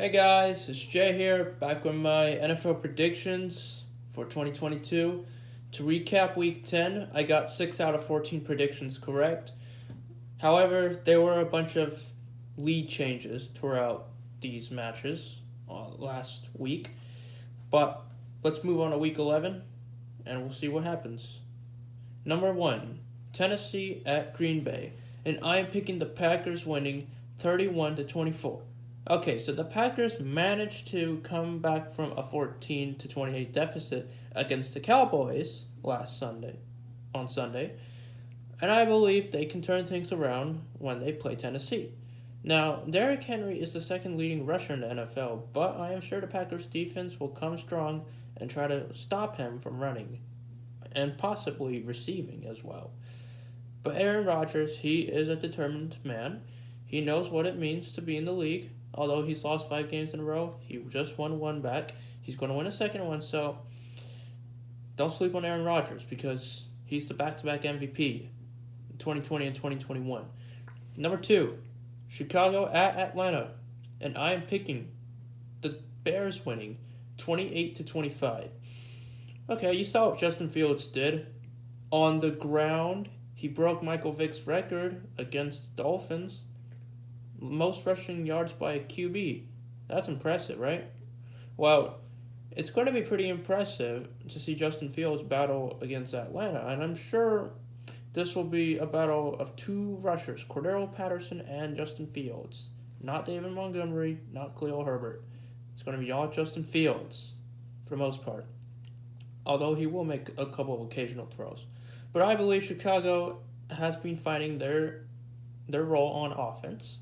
Hey guys, it's Jay here, back with my NFL predictions for 2022. To recap week 10, I got 6 out of 14 predictions correct. However, there were a bunch of lead changes throughout these matches last week. But let's move on to week 11 and we'll see what happens. Number 1, Tennessee at Green Bay, and I am picking the Packers winning 31-24. Okay, so the Packers managed to come back from a 14-28 deficit against the Cowboys on Sunday, and I believe they can turn things around when they play Tennessee. Now, Derrick Henry is the second leading rusher in the NFL, but I am sure the Packers defense will come strong and try to stop him from running and possibly receiving as well. But Aaron Rodgers, he is a determined man. He knows what it means to be in the league. Although he's lost 5 games in a row, he just won one back. He's going to win a second one, so don't sleep on Aaron Rodgers because he's the back-to-back MVP in 2020 and 2021. Number 2, Chicago at Atlanta, and I am picking the Bears winning 28-25. Okay, you saw what Justin Fields did. On the ground, he broke Michael Vick's record against the Dolphins. Most rushing yards by a QB. That's impressive, right? Well, it's going to be pretty impressive to see Justin Fields battle against Atlanta, and I'm sure this will be a battle of 2 rushers, Cordero Patterson and Justin Fields. Not David Montgomery, not Khalil Herbert. It's going to be all Justin Fields for the most part, although he will make a couple of occasional throws. But I believe Chicago has been finding their role on offense.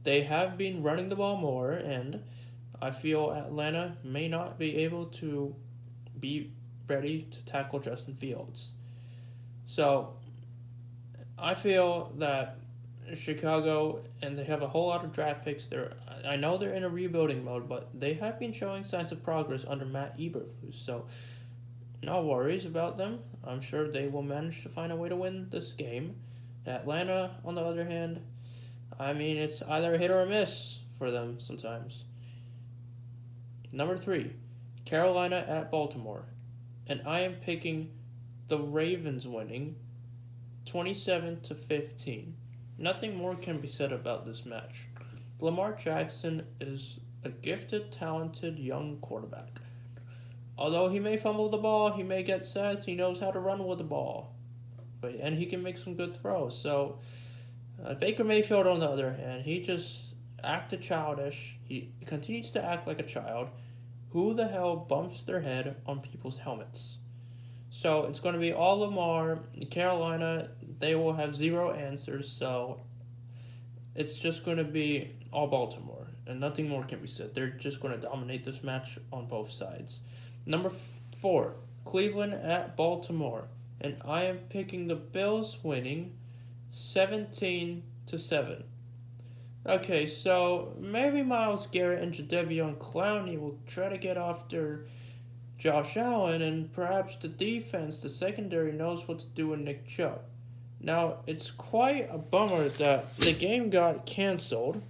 They have been running the ball more, and I feel Atlanta may not be able to be ready to tackle Justin Fields. So, I feel that Chicago, and they have a whole lot of draft picks. I know they're in a rebuilding mode, but they have been showing signs of progress under Matt Eberflus. So, no worries about them. I'm sure they will manage to find a way to win this game. Atlanta, on the other hand, I mean, it's either a hit or a miss for them sometimes. Number 3, Carolina at Baltimore. And I am picking the Ravens winning 27-15. Nothing more can be said about this match. Lamar Jackson is a gifted, talented young quarterback. Although he may fumble the ball, he may get sacked, he knows how to run with the ball. And he can make some good throws. So, Baker Mayfield, on the other hand, he just acted childish. He continues to act like a child. Who the hell bumps their head on people's helmets? So it's going to be all Lamar. Carolina, they will have 0 answers. So it's just going to be all Baltimore. And nothing more can be said. They're just going to dominate this match on both sides. Number 4, Cleveland at Baltimore. And I am picking the Bills winning 17-7. Okay, so maybe Myles Garrett and Jadeveon Clowney will try to get after Josh Allen, and perhaps the defense, the secondary, knows what to do with Nick Chubb. Now, it's quite a bummer that the game got canceled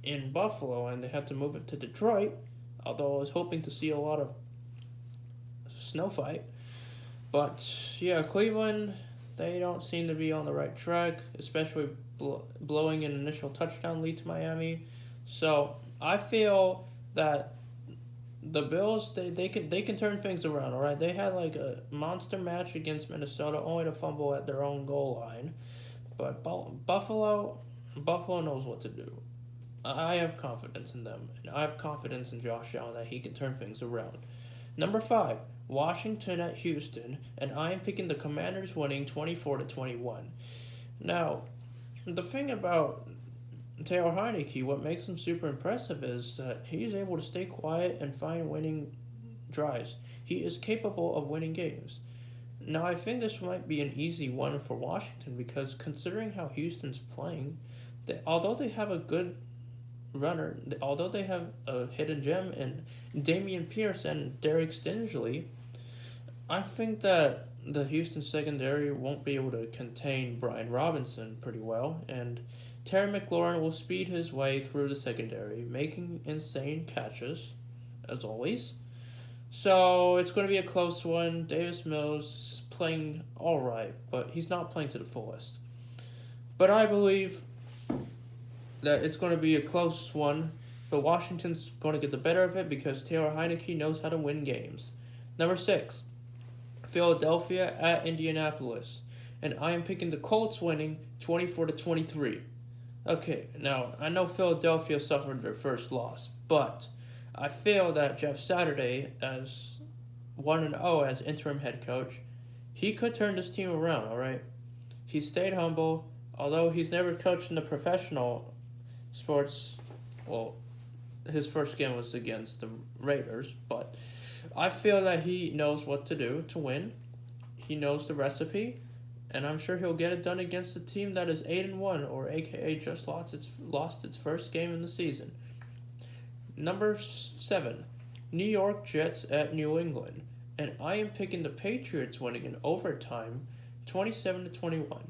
in Buffalo and they had to move it to Detroit, although I was hoping to see a lot of snow fight. But, yeah, Cleveland, they don't seem to be on the right track, especially blowing an initial touchdown lead to Miami. So I feel that the Bills, they can turn things around. All right, they had like a monster match against Minnesota, only to fumble at their own goal line. But Buffalo knows what to do. I have confidence in them, and I have confidence in Josh Allen that he can turn things around. Number 5, Washington at Houston, and I am picking the Commanders winning 24-21. Now, the thing about Taylor Heinicke, what makes him super impressive is that he's able to stay quiet and find winning drives. He is capable of winning games. Now, I think this might be an easy one for Washington because considering how Houston's playing, although they have a good runner, although they have a hidden gem in Dameon Pierce and Derek Stingley, I think that the Houston secondary won't be able to contain Brian Robinson pretty well, and Terry McLaurin will speed his way through the secondary, making insane catches, as always. So it's going to be a close one. Davis Mills is playing alright, but he's not playing to the fullest. But I believe that it's going to be a close one, but Washington's going to get the better of it because Taylor Heineke knows how to win games. Number 6, Philadelphia at Indianapolis. And I am picking the Colts winning 24-23. Okay, now I know Philadelphia suffered their first loss, but I feel that Jeff Saturday, as 1-0 as interim head coach, he could turn this team around, alright? He stayed humble, although he's never coached in the professional sports. Well, his first game was against the Raiders, but I feel that he knows what to do to win. He knows the recipe, and I'm sure he'll get it done against a team that is 8-1, or AKA just lost its first game in the season. Number 7, New York Jets at New England, and I am picking the Patriots winning in overtime, 27-21.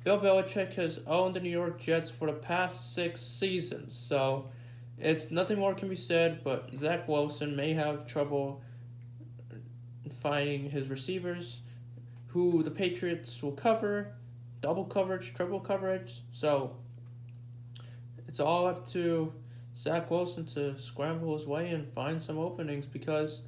Bill Belichick has owned the New York Jets for the past 6 seasons, so it's nothing more can be said, but Zach Wilson may have trouble finding his receivers, who the Patriots will cover, double coverage, triple coverage, so it's all up to Zach Wilson to scramble his way and find some openings because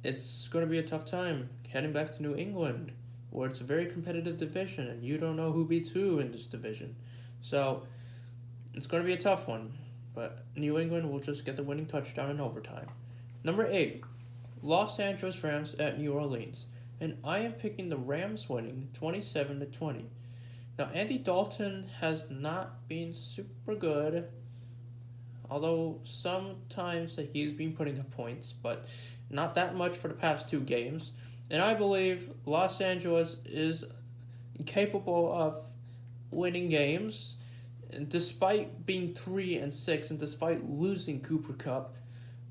it's going to be a tough time heading back to New England, where it's a very competitive division and you don't know who beats who in this division. So it's going to be a tough one, but New England will just get the winning touchdown in overtime. Number 8, Los Angeles Rams at New Orleans, and I am picking the Rams winning 27-20. Now, Andy Dalton has not been super good, although sometimes he's been putting up points, but not that much for the past 2 games. And I believe Los Angeles is capable of winning games, and despite being 3-6 and despite losing Cooper Kupp,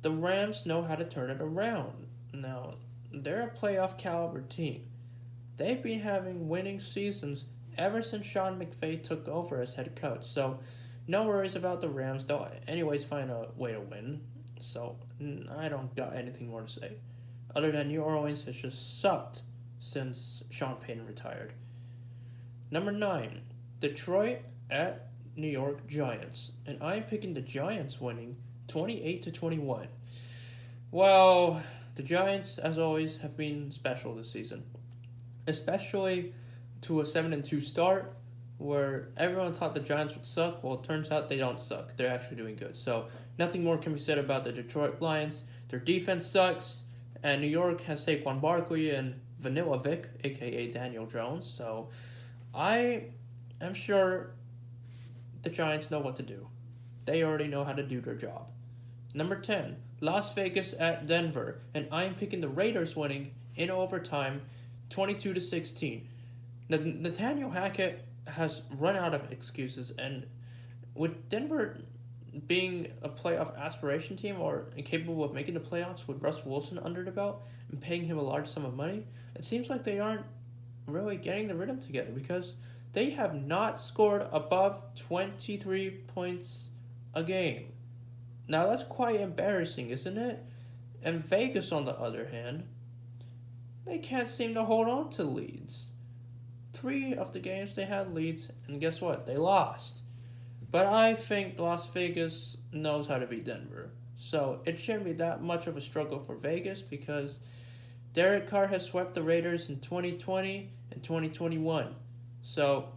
the Rams know how to turn it around. Now, they're a playoff caliber team. They've been having winning seasons ever since Sean McVay took over as head coach. So, no worries about the Rams. They'll anyways find a way to win. So, I don't got anything more to say. Other than New Orleans has just sucked since Sean Payton retired. Number 9, Detroit at New York Giants. And I'm picking the Giants winning 28-21. Well, the Giants, as always, have been special this season. Especially to a 7-2 start, where everyone thought the Giants would suck. Well, it turns out they don't suck. They're actually doing good. So, nothing more can be said about the Detroit Lions. Their defense sucks, and New York has Saquon Barkley and Vanilla Vic, a.k.a. Daniel Jones. So, I am sure the Giants know what to do. They already know how to do their job. Number 10, Las Vegas at Denver, and I'm picking the Raiders winning in overtime, 22-16. Nathaniel Hackett has run out of excuses, and with Denver being a playoff aspiration team or incapable of making the playoffs with Russell Wilson under the belt and paying him a large sum of money, it seems like they aren't really getting the rhythm together because they have not scored above 23 points a game. Now that's quite embarrassing, isn't it? And Vegas, on the other hand, they can't seem to hold on to leads. 3 of the games they had leads, and guess what? They lost. But I think Las Vegas knows how to beat Denver. So it shouldn't be that much of a struggle for Vegas because Derek Carr has swept the Raiders in 2020 and 2021. So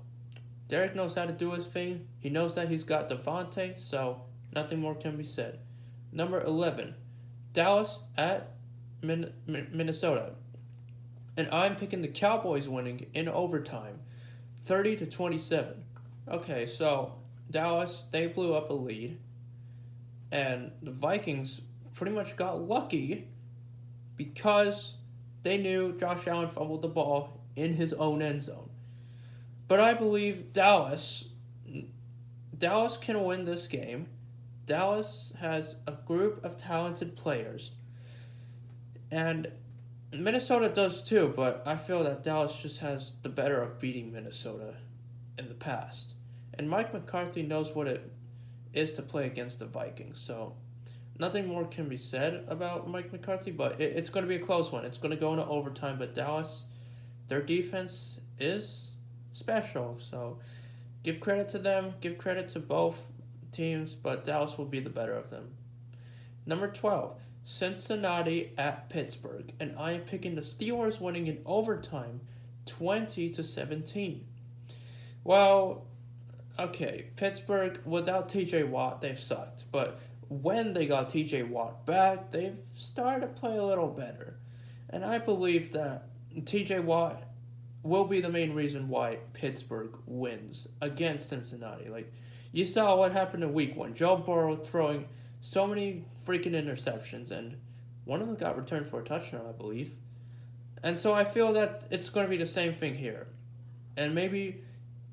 Derek knows how to do his thing. He knows that he's got Devontae, so nothing more can be said. Number 11, Dallas at Minnesota. And I'm picking the Cowboys winning in overtime, 30-27. Okay, so Dallas, they blew up a lead, and the Vikings pretty much got lucky because they knew Josh Allen fumbled the ball in his own end zone. But I believe Dallas can win this game. Dallas has a group of talented players, and Minnesota does too, but I feel that Dallas just has the better of beating Minnesota in the past. And Mike McCarthy knows what it is to play against the Vikings. So nothing more can be said about Mike McCarthy, but it's going to be a close one. It's going to go into overtime, but Dallas, their defense is special. So give credit to them, give credit to both teams, but Dallas will be the better of them. Number 12, Cincinnati at Pittsburgh, and I am picking the Steelers winning in overtime 20-17. Well, okay, Pittsburgh, without TJ Watt, they've sucked, but when they got TJ Watt back, they've started to play a little better. And I believe that TJ Watt will be the main reason why Pittsburgh wins against Cincinnati. Like, you saw what happened in week 1. Joe Burrow throwing so many freaking interceptions, and one of them got returned for a touchdown, I believe. And so I feel that it's going to be the same thing here. And maybe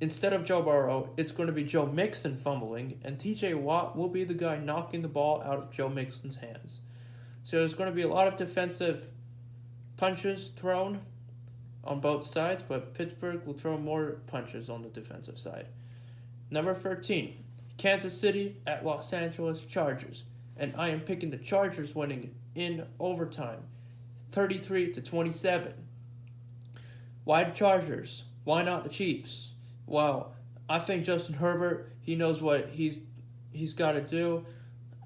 instead of Joe Burrow, it's going to be Joe Mixon fumbling, and TJ Watt will be the guy knocking the ball out of Joe Mixon's hands. So there's going to be a lot of defensive punches thrown on both sides, but Pittsburgh will throw more punches on the defensive side. Number 13, Kansas City at Los Angeles Chargers, and I am picking the Chargers winning in overtime, 33-27. Why the Chargers? Why not the Chiefs? Well, I think Justin Herbert, he knows what he's got to do.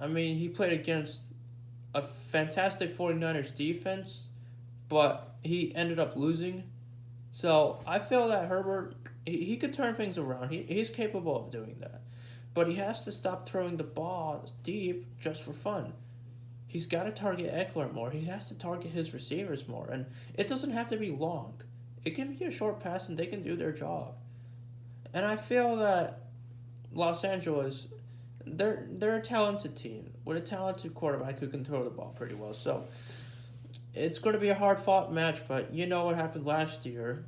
I mean, he played against a fantastic 49ers defense, but he ended up losing. So I feel that Herbert, he could turn things around. He's capable of doing that. But he has to stop throwing the ball deep just for fun. He's got to target Eckler more. He has to target his receivers more. And it doesn't have to be long. It can be a short pass and they can do their job. And I feel that Los Angeles, they're a talented team with a talented quarterback who can throw the ball pretty well. So it's going to be a hard-fought match, but you know what happened last year,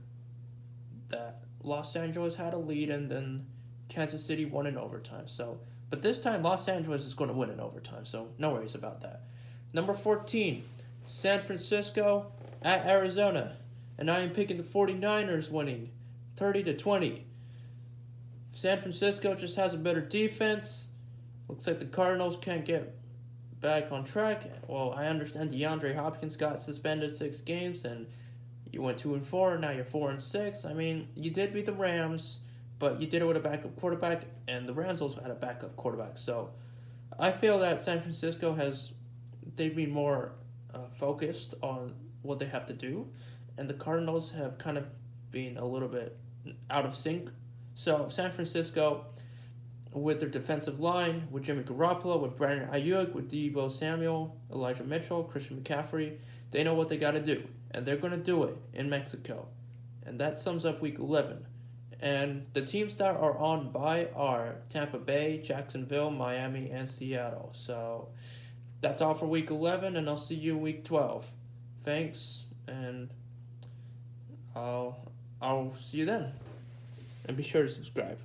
that Los Angeles had a lead and then Kansas City won in overtime. So, but this time Los Angeles is going to win in overtime, so no worries about that. Number 14, San Francisco at Arizona, and I am picking the 49ers winning 30-20. San Francisco just has a better defense. Looks like the Cardinals can't get back on track. Well, I understand DeAndre Hopkins got suspended 6 games, and you went 2-4, and now you're 4-6. I mean, you did beat the Rams, but you did it with a backup quarterback, and the Rams also had a backup quarterback. So I feel that San Francisco they've been more focused on what they have to do, and the Cardinals have kind of been a little bit out of sync. So San Francisco, with their defensive line, with Jimmy Garoppolo, with Brandon Ayuk, with Deebo Samuel, Elijah Mitchell, Christian McCaffrey, they know what they got to do, and they're going to do it in Mexico. And that sums up Week 11. And the teams that are on bye are Tampa Bay, Jacksonville, Miami, and Seattle. So that's all for Week 11, and I'll see you Week 12. Thanks, and I'll see you then. And be sure to subscribe.